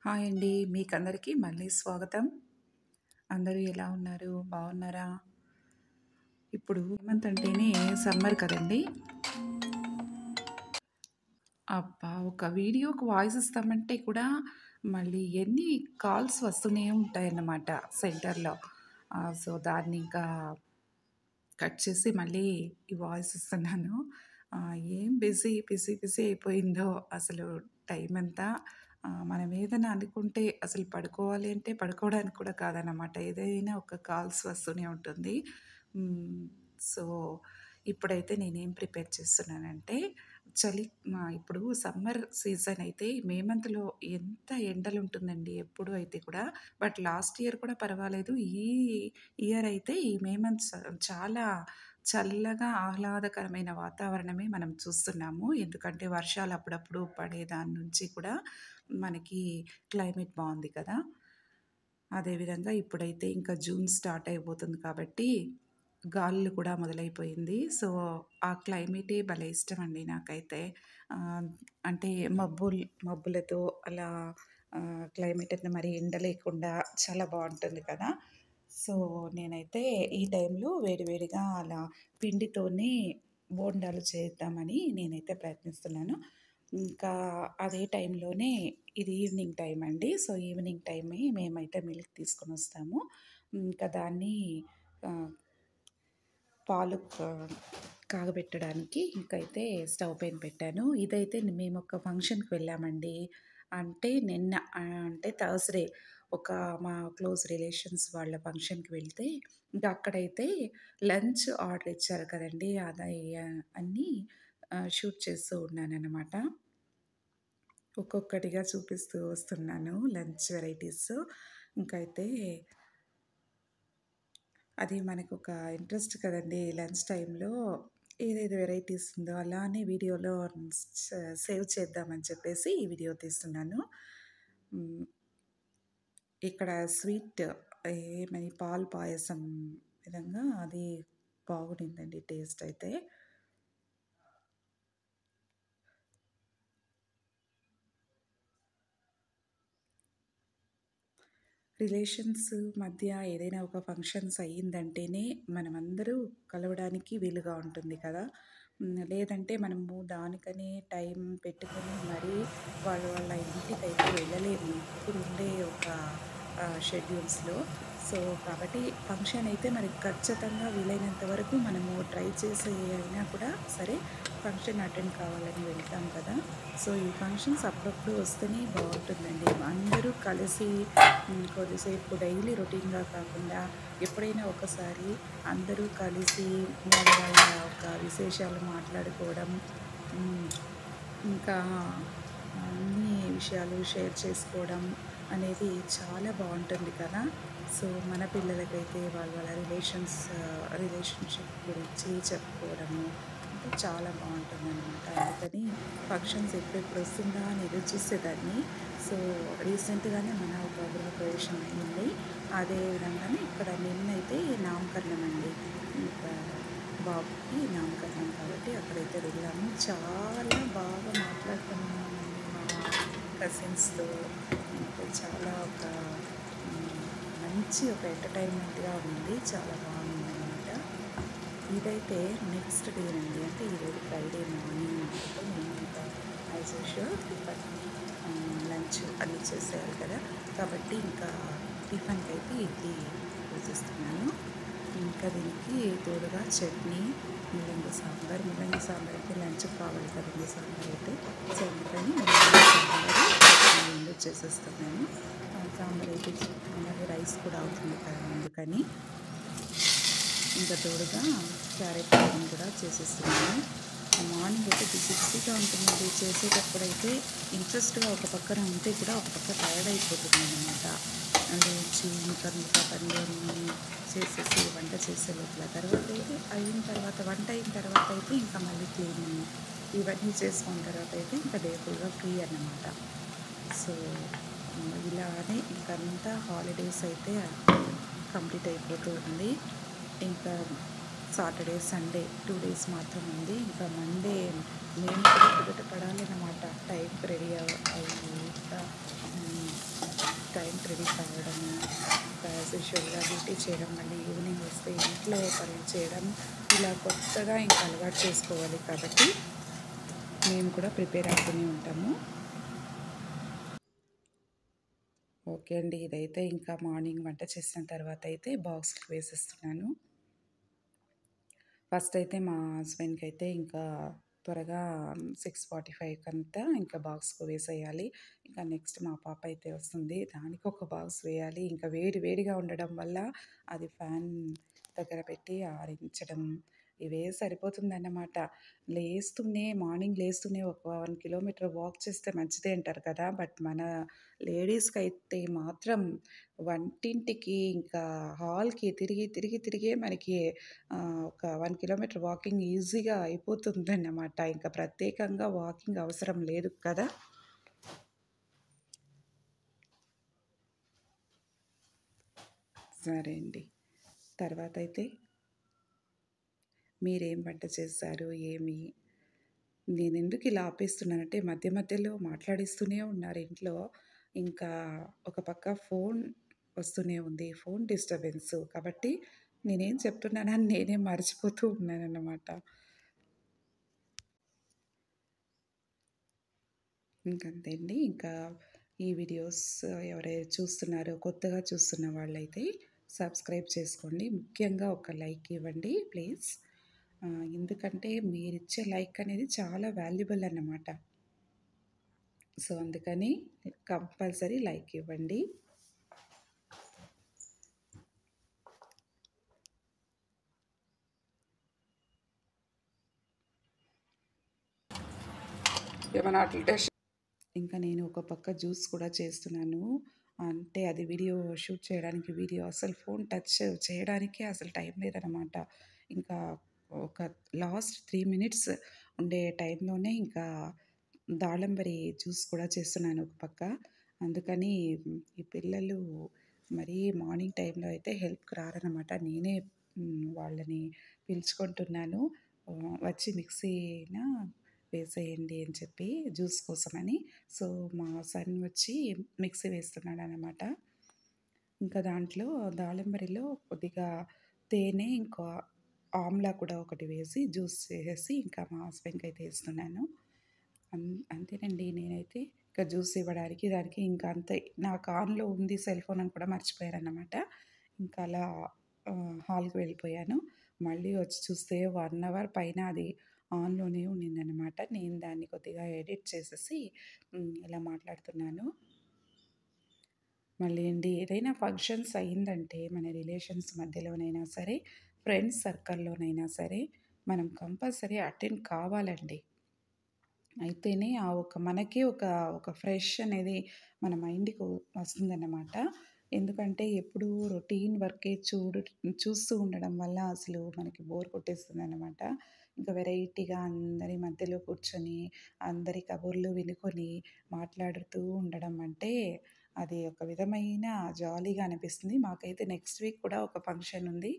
Hi అండి. మీకందరికీ మళ్ళీ స్వాగతం. అందరూ ఎలా ఉన్నారు? బాగున్నారా? ఇప్పుడు హేమంత్ అంటేనే సమ్మర్ కదండీ! అబ్బా! ఒక వీడియోకి వాయిస్ ఇస్తామంటే కూడా మళ్ళీ ఎన్ని కాల్స్ వస్తూనే ఉంటాయన్నమాట సెంటర్‌లో. సో, దాన్ని ఇంకా కట్ చేసి మళ్ళీ ఈ వాయిస్ ఇస్తున్నాను. ఏం బిజీ అయిపోయిందో అసలు టైమంతా. మనం ఏదైనా అనుకుంటే అసలు పడుకోవాలి అంటే పడుకోవడానికి కూడా కాదనమాట. ఏదైనా ఒక కాల్స్ వస్తూనే ఉంటుంది. హ్మ్. సో, ఇప్పుడైతే నేనేం ప్రిపేర్ చేస్తున్నానంటే చలి ఇప్పుడు సమ్మర్ సీజన్ అయితే మే మంత్‌లో ఎంత ఎండలుంటుందండి ఎప్పుడు అయితే కూడా. బట్ లాస్ట్ ఇయర్ కూడా పర్వాలేదు. ఈ ఇయర్ అయితే ఈ మే మంత్ చాలా చల్లగా ఆహ్లాదకరమైన వాతావరణమే మనం చూస్తున్నాము. ఎందుకంటే వర్షాలు అప్పుడప్పుడు పడే దాని నుంచి కూడా మనకి క్లైమేట్ బావుంది కదా! అదేవిధంగా ఇప్పుడైతే ఇంకా జూన్ స్టార్ట్ అయిపోతుంది కాబట్టి గాలులు కూడా మొదలైపోయింది. సో, ఆ క్లైమేటే భలే ఇష్టమండి నాకైతే. ఆహ్, అంటే మబ్బులతో అలా క్లైమేట్ అయితే మరి ఎండ లేకుండా చాలా బావుంటుంది కదా! సో, నేనైతే ఈ టైంలో వేడివేడిగా అలా పిండితోనే బోండాలు చేద్దామని నేనైతే ప్రయత్నిస్తున్నాను. ఇంకా అదే టైంలోనే ఇది ఈవినింగ్ టైమ్ అండి. సో, ఈవినింగ్ టైమే మేమైతే మిల్క్ తీసుకొనొస్తాము. ఇంకా దాన్ని ఆహ్, పాలు కాగబెట్టడానికి ఇంకైతే స్టవ్ పైన పెట్టాను. ఇదైతే మేమొక ఫంక్షన్‌కి వెళ్ళామండి. అంటే నిన్న అంటే థర్స్‌డే ఒక మా క్లోజ్ రిలేషన్స్ వాళ్ళ ఫంక్షన్‌కి వెళ్తే, ఇంకా అక్కడైతే లంచ్ ఆర్డర్ ఇచ్చారు కదండీ! అన్నీ షూట్ చేస్తూ ఉన్నాననమాట. ఒక్కొక్కటిగా చూపిస్తూ వస్తున్నాను లంచ్ వెరైటీస్. ఇంకైతే అది మనకొక ఇంట్రెస్ట్ కదండీ! లంచ్ టైమ్‌లో ఏదేది వెరైటీస్ ఉందో అలానే వీడియోలో స సేవ్ చేద్దామని చెప్పేసి ఈ వీడియో తీస్తున్నాను. హ్మ్. ఇక్కడ స్వీట్ ఏమని పాలు పాయసం విధంగా అది బాగుండిందండి టేస్ట్ అయితే. రిలేషన్స్ మధ్య ఏదైనా ఒక ఫంక్షన్స్ అయ్యిందంటేనే మనమందరూ కలవడానికి వీలుగా ఉంటుంది కదా! లేదంటే మనము దానికనే టైం పెట్టుకొని మరీ వాళ్ళ ఇంటికైతే వెళ్ళలేము. ఇప్పుడుండే ఒక షెడ్యూల్స్‌లో. సో, కాబట్టి ఫంక్షన్ అయితే మరి ఖచ్చితంగా వీలైనంత వరకు మనము ట్రై చేసి అయినా కూడా సరే ఫంక్షన్ అటెండ్ కావాలని వెళ్తాం కదా! సో, ఈ ఫంక్షన్స్ అప్పుడప్పుడు వస్తేనే బావుంటుందండి. అందరూ కలిసి కొద్దిసేపు డైలీ రొటీన్‌గా కాకుండా ఎప్పుడైనా ఒకసారి అందరూ కలిసి వాళ్ళ ఒక విశేషాలు మాట్లాడుకోవడం, హ్మ్. ఇంకా అన్ని విషయాలు షేర్ చేసుకోవడం అనేది చాలా బావుంటుంది కదా! సో, మన పిల్లలకైతే వాళ్ళ రిలేషన్‌షిప్ గురించి చెప్పుకోవడము అంటే చాలా బావుంటుందనమాట. అందుకని ఫంక్షన్స్ ఎప్పుడెప్పుడు వస్తుందా అని ఎదురు చూసేదాన్ని. సో, రీసెంట్‌గానే మన ఒక గృహప్రవేశం అయింది. అదే విధంగానే ఇక్కడ నిన్నైతే నామకరణం అండి. ఇంకా బాబుకి నామకరణం కాబట్టి అక్కడైతే వెళ్ళాము. చాలా బాగా మాట్లాడుకున్నామండి మా కజిన్స్‌తో. ఇంకా చాలా ఒక హ్మ్, మంచి ఒక ఎంటర్‌టైన్‌మెంట్‌గా ఉంది. చాలా బాగుందనమాట. ఇదైతే నెక్స్ట్ డేనండి. అంటే ఈరోజు ఫ్రైడే మార్నింగ్ అయితే నేను ఇంకా యాజ్ యూజువల్ టిఫిన్ లంచ్ అన్నీ చేసేయాలి కదా! కాబట్టి ఇంకా టిఫిన్‌కైతే ఇడ్లీ వేసేస్తున్నాను. ఇంకా దీనికి తోడుగా చట్నీ, ముల్లంగి సాంబార్ అయితే లంచ్‌కి కావాలి కదండీ సాంబార్ అయితే. సో, అందుకని ముల్లంగి సాంబారు, చట్నీ 2 చేసేస్తున్నాను. సాంబార్ అయితే అలాగే రైస్ కూడా అవుతుంది కదా! అందుకని. ఇంకా తోడుగా క్యారెట్ తురుము కూడా చేసేస్తున్నాను. మార్నింగ్ అయితే బిజీగా ఉంటుందండి. చేసేటప్పుడైతే ఇంట్రెస్ట్‌గా ఒక పక్కన ఉంటే కూడా ఒక పక్క టైర్డ్ అయిపోతున్నాననమాట. లేచి ఇంకా మిగతా పనులన్నీ చేసేసి వంట చేసే లోపల తర్వాత అయితే వంట అయిన తర్వాత అయితే ఇంకా మళ్ళీ క్లీనింగ్ ఇవన్నీ చేసుకున్న తర్వాత అయితే ఇంకా డే ఫుల్‌గా ఫ్రీ అన్నమాట. సో, ఇలానే ఇంకంతా హాలిడేస్ అయితే కంప్లీట్ అయిపోతూ ఉంది. ఇంకా సాటర్డే, సండే 2 డేస్ మాత్రం ఉంది. ఇంకా మండే మేము కూడా కుదుట పడాలన్నమాట. టైంకి రెడీ అయ్యి ఇంకా టైంకి రెడీ కావడము, ఇంకా యాజ్ యూజువల్‌గా డ్యూటీ చేయడం, మళ్ళీ ఈవినింగ్ వస్తే ఇంట్లో పనులు చేయడం, ఇలా కొత్తగా ఇంకా అలవాటు చేసుకోవాలి కాబట్టి మేము కూడా ప్రిపేర్ అవుతూనే ఉంటాము. ఓకే అండి. ఇదైతే ఇంకా మార్నింగ్ వంట చేసిన తర్వాత అయితే బాక్స్‌కి వేసేస్తున్నాను. ఫస్ట్ అయితే మా హస్బెండ్‌కైతే ఇంకా త్వరగా 6:45 కంతా ఇంకా బాక్స్‌కి వేసేయాలి. ఇంకా నెక్స్ట్ మా పాప అయితే వస్తుంది. దానికి ఒక బాక్స్ వేయాలి. ఇంకా వేడి వేడిగా ఉండడం వల్ల అది ఫ్యాన్ దగ్గర పెట్టి ఆరించడం ఇవే సరిపోతుందన్నమాట. మార్నింగ్ లేస్తూనే ఒక 1 కిలోమీటర్ వాక్ చేస్తే మంచిదే అంటారు కదా! బట్ మన లేడీస్‌కైతే మాత్రం వంటింటికి ఇంకా హాల్‌కి తిరిగే మనకి ఒక 1 కిలోమీటర్ వాకింగ్ ఈజీగా అయిపోతుందన్నమాట. ఇంకా ప్రత్యేకంగా వాకింగ్ అవసరం లేదు కదా! సరే అండి. తర్వాతయితే మీరేం వంట చేశారు? నేనెందుకు ఇలా ఆపేస్తున్నానంటే మధ్య మధ్యలో మాట్లాడిస్తూనే ఉన్నారు ఇంట్లో. ఇంకా ఒక పక్క ఫోన్ వస్తూనే ఉంది. Phone disturbance. కాబట్టి నేనేం చెప్తున్నానని నేనే మర్చిపోతూ ఉన్నానన్నమాట. ఇంకంతే అండి. ఇంకా ఈ వీడియోస్ ఎవరైతే చూస్తున్నారో కొత్తగా చూస్తున్న వాళ్ళైతే సబ్స్క్రైబ్ చేసుకోండి. ముఖ్యంగా ఒక లైక్ ఇవ్వండి ప్లీజ్. ఎందుకంటే మీరిచ్చే లైక్ అనేది చాలా వాల్యుబుల్ అన్నమాట. సో, అందుకని కంపల్సరీ లైక్ ఇవ్వండి. ఏమన్నా అట్లా ఇంకా నేను ఒక పక్క జ్యూస్ కూడా చేస్తున్నాను. అంటే అది వీడియో షూట్ చేయడానికి అసలు ఫోన్ టచ్ చేయడానికే అసలు టైం లేదనమాట. ఇంకా ఒక లాస్ట్ 3 మినిట్స్ ఉండే టైంలోనే ఇంకా దాళంబరి జ్యూస్ కూడా చేస్తున్నాను ఒక పక్క. అందుకని ఈ పిల్లలు మరీ మార్నింగ్ టైంలో అయితే హెల్ప్‌కి రారనమాట. నేనే వాళ్ళని పిలుచుకుంటున్నాను. వచ్చి మిక్సీన వేసేయండి అని చెప్పి జ్యూస్ కోసమని. సో, మా సన్ వచ్చి మిక్సీ వేస్తున్నాడనమాట. ఇంకా దాంట్లో దాళంబరిలో కొద్దిగా తేనె, ఇంకా ఆమ్లా కూడా ఒకటి వేసి జ్యూస్ చేసేసి ఇంకా మా హస్బెండ్‌కైతే ఇస్తున్నాను. అంతేనండి. నేనైతే ఇక జ్యూస్ ఇవ్వడానికి దానికి ఇంకా అంతే. నాకు ఆన్‌లో ఉంది సెల్ ఫోన్ అని కూడా మర్చిపోయారన్నమాట. ఇంకా అలా హాల్‌కి వెళ్ళిపోయాను. మళ్ళీ వచ్చి చూస్తే 1 అవర్ పైన అది ఆన్‌లోనే ఉండిందనమాట. నేను దాన్ని కొద్దిగా ఎడిట్ చేసేసి ఇలా మాట్లాడుతున్నాను. మళ్ళీ అండి ఏదైనా ఫంక్షన్స్ అయిందంటే మన రిలేషన్స్ మధ్యలోనైనా సరే, ఫ్రెండ్స్ సర్కిల్‌లోనైనా సరే, మనం కంపల్సరీ అటెండ్ కావాలండి. అయితేనే మనకే ఒక ఫ్రెష్ అనేది మన మైండ్‌కి వస్తుందన్నమాట. ఎందుకంటే ఎప్పుడూ రొటీన్ వర్కే చూస్తూ ఉండడం వల్ల అసలు మనకి బోర్ కొట్టేస్తుందన్నమాట. ఇంకా వెరైటీగా అందరి మధ్యలో కూర్చొని, అందరి కబుర్లు వినుకొని, మాట్లాడుతూ ఉండడం అంటే అది ఒక విధమైన జాలీగా అనిపిస్తుంది. మాకైతే నెక్స్ట్ వీక్ కూడా ఒక ఫంక్షన్ ఉంది.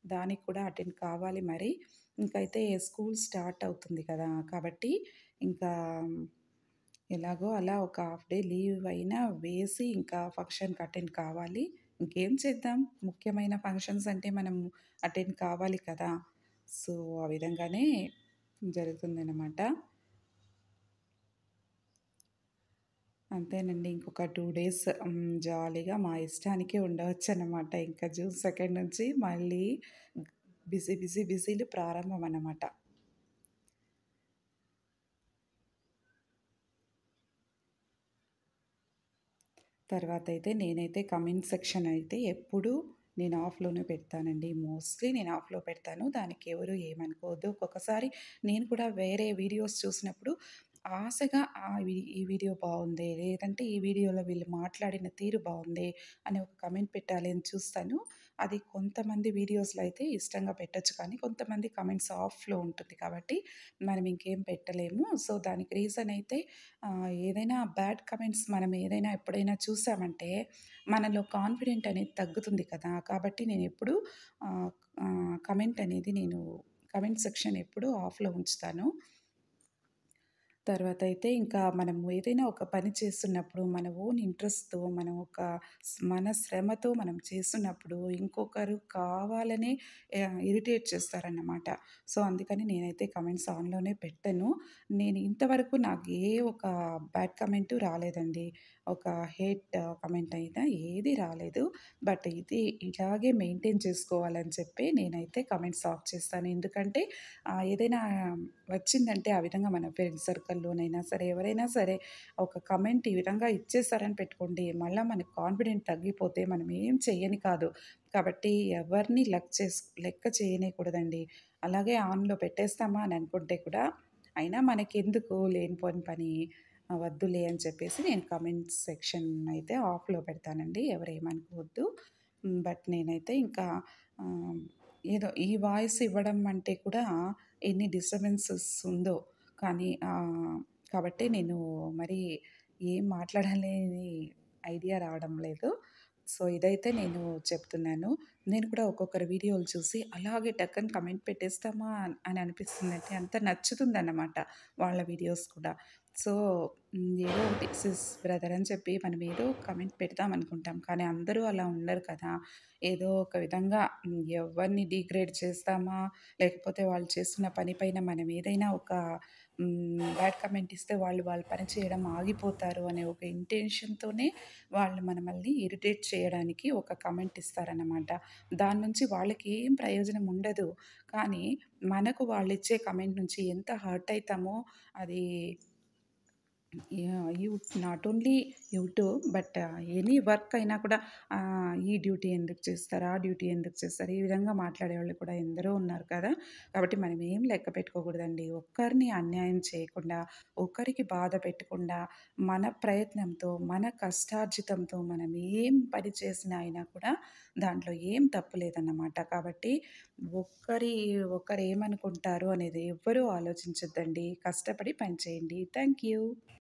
దానికి కూడా అటెండ్ కావాలి మరి. ఇంకైతే స్కూల్ స్టార్ట్ అవుతుంది కదా! కాబట్టి ఇంకా ఎలాగో అలా ఒక హాఫ్ డే లీవ్ అయినా వేసి ఇంకా ఫంక్షన్‌కి అటెండ్ కావాలి. ఇంకేం చేద్దాం? ముఖ్యమైన ఫంక్షన్స్ అంటే మనం అటెండ్ కావాలి కదా! సో, ఆ విధంగానే జరుగుతుందనమాట. అంతేనండి. ఇంకొక 2 డేస్ జాలీగా మా ఇష్టానికి ఉండవచ్చనమాట. ఇంకా జూన్ సెకండ్ నుంచి మళ్ళీ బిజీలు ప్రారంభమనమాట. తర్వాతయితే నేనైతే కమెంట్ సెక్షన్ అయితే ఎప్పుడూ నేను ఆఫ్‌లోనే పెడతానండి. మోస్ట్‌లీ నేను ఆఫ్‌లో పెడతాను. దానికి ఎవరు ఏమనుకోవద్దు. ఒక్కొక్కసారి నేను కూడా వేరే వీడియోస్ చూసినప్పుడు ఆశగా ఈ వీడియో బావుందే, లేదంటే ఈ వీడియోలో వీళ్ళు మాట్లాడిన తీరు బావుందే అని ఒక కమెంట్ పెట్టాలి అని చూస్తాను. అది కొంతమంది వీడియోస్‌లో అయితే ఇష్టంగా పెట్టొచ్చు కానీ, కొంతమంది కమెంట్స్ ఆఫ్‌లో ఉంటుంది కాబట్టి మనం ఇంకేం పెట్టలేము. సో, దానికి రీజన్ అయితే ఏదైనా బ్యాడ్ కమెంట్స్ మనం ఏదైనా ఎప్పుడైనా చూసామంటే, మనలో కాన్ఫిడెంట్ అనేది తగ్గుతుంది కదా! కాబట్టి నేనెప్పుడూ ఆహ్, ఆహ్, కమెంట్ అనేది నేను కమెంట్ సెక్షన్ ఎప్పుడూ ఆఫ్‌లో ఉంచుతాను. తర్వాతయితే ఇంకా మనము ఏదైనా ఒక పని చేస్తున్నప్పుడు మన ఓన్ ఇంట్రెస్ట్‌తో మనం ఒక మన శ్రమతో మనం చేస్తున్నప్పుడు ఇంకొకరు కావాలనే ఇరిటేట్ చేస్తారన్నమాట. సో, అందుకని నేనైతే కామెంట్స్ ఆన్‌లోనే పెట్టను. నేను ఇంతవరకు నాకు ఒక బ్యాడ్ కామెంటు రాలేదండి. ఒక హేట్ కామెంట్ అయినా ఏది రాలేదు. బట్ ఇది ఇలాగే మెయింటైన్ చేసుకోవాలని చెప్పి నేనైతే కామెంట్స్ ఆఫ్ చేస్తాను. ఎందుకంటే ఏదైనా వచ్చిందంటే ఆ విధంగా మన ఫ్రెండ్స్ సర్కిల్‌లోనైనా సరే, ఎవరైనా సరే ఒక కామెంట్ ఈ విధంగా ఇచ్చేసారని పెట్టుకోండి, మళ్ళా మనకు కాన్ఫిడెంట్ తగ్గిపోతే మనం ఏం చెయ్యని కాదు. కాబట్టి ఎవరిని లెక్క చేయనేకూడదండి. అలాగే ఆన్‌లో పెట్టేస్తామా అని అనుకుంటే కూడా, అయినా మనకెందుకు లేనిపోని పని, వద్దులే అని చెప్పేసి నేను కామెంట్స్ సెక్షన్ అయితే ఆఫ్‌లో పెడతానండి. ఎవరేమనుకోవద్దు. బట్ నేనైతే ఇంకా ఆహ్, ఏదో ఈ వాయిస్ ఇవ్వడం అంటే కూడా ఎన్ని డిస్టర్బెన్సెస్ ఉందో కానీ కాబట్టి నేను మరి ఏం మాట్లాడాలని ఐడియా రావడం లేదు. సో, ఇదైతే నేను చెప్తున్నాను. నేను కూడా ఒక్కొక్కరి వీడియోలు చూసి అలాగే టక్కని కమెంట్ పెట్టేస్తామా అని అనిపిస్తుందంటే అంత నచ్చుతుందన్నమాట వాళ్ళ వీడియోస్ కూడా. సో, ఏదో ఒకటి సిస్, బ్రదర్ అని చెప్పి మనం ఏదో కమెంట్ పెడదాం అనుకుంటాం. కానీ అందరూ అలా ఉండరు కదా! ఏదో ఒక విధంగా ఎవరిని డీగ్రేడ్ చేస్తామా, లేకపోతే వాళ్ళు చేస్తున్న పని పైన మనం ఏదైనా ఒక బ్యాడ్ కామెంట్ ఇస్తే వాళ్ళు వాళ్ళ పని చేయడం ఆగిపోతారు అనే ఒక ఇంటెన్షన్‌తోనే వాళ్ళు మనమల్ని ఇరిటేట్ చేయడానికి ఒక కామెంట్ ఇస్తారన్నమాట. దాని నుంచి వాళ్ళకి ఏం ప్రయోజనం ఉండదు. కానీ మనకు వాళ్ళిచ్చే కామెంట్ నుంచి ఎంత హర్ట్ అయితామో అది yeah! Not only YouTube but any work అయినా కూడా ఈ డ్యూటీ ఎందుకు చేస్తారు? ఆ డ్యూటీ ఎందుకు చేస్తారు? ఈ విధంగా మాట్లాడేవాళ్ళు కూడా ఎందరో ఉన్నారు కదా! కాబట్టి మనం ఏం లెక్క పెట్టుకోకూడదండి. ఒక్కరిని అన్యాయం చేయకుండా, ఒకరికి బాధ పెట్టకుండా, మన ప్రయత్నంతో, మన కష్టార్జితంతో మనం ఏం పని చేసినా అయినా కూడా దాంట్లో ఏం తప్పు లేదన్నమాట. కాబట్టి ఒకరేమనుకుంటారు అనేది ఎవ్వరూ ఆలోచించొద్దండి. కష్టపడి పని చేయండి. Thank you.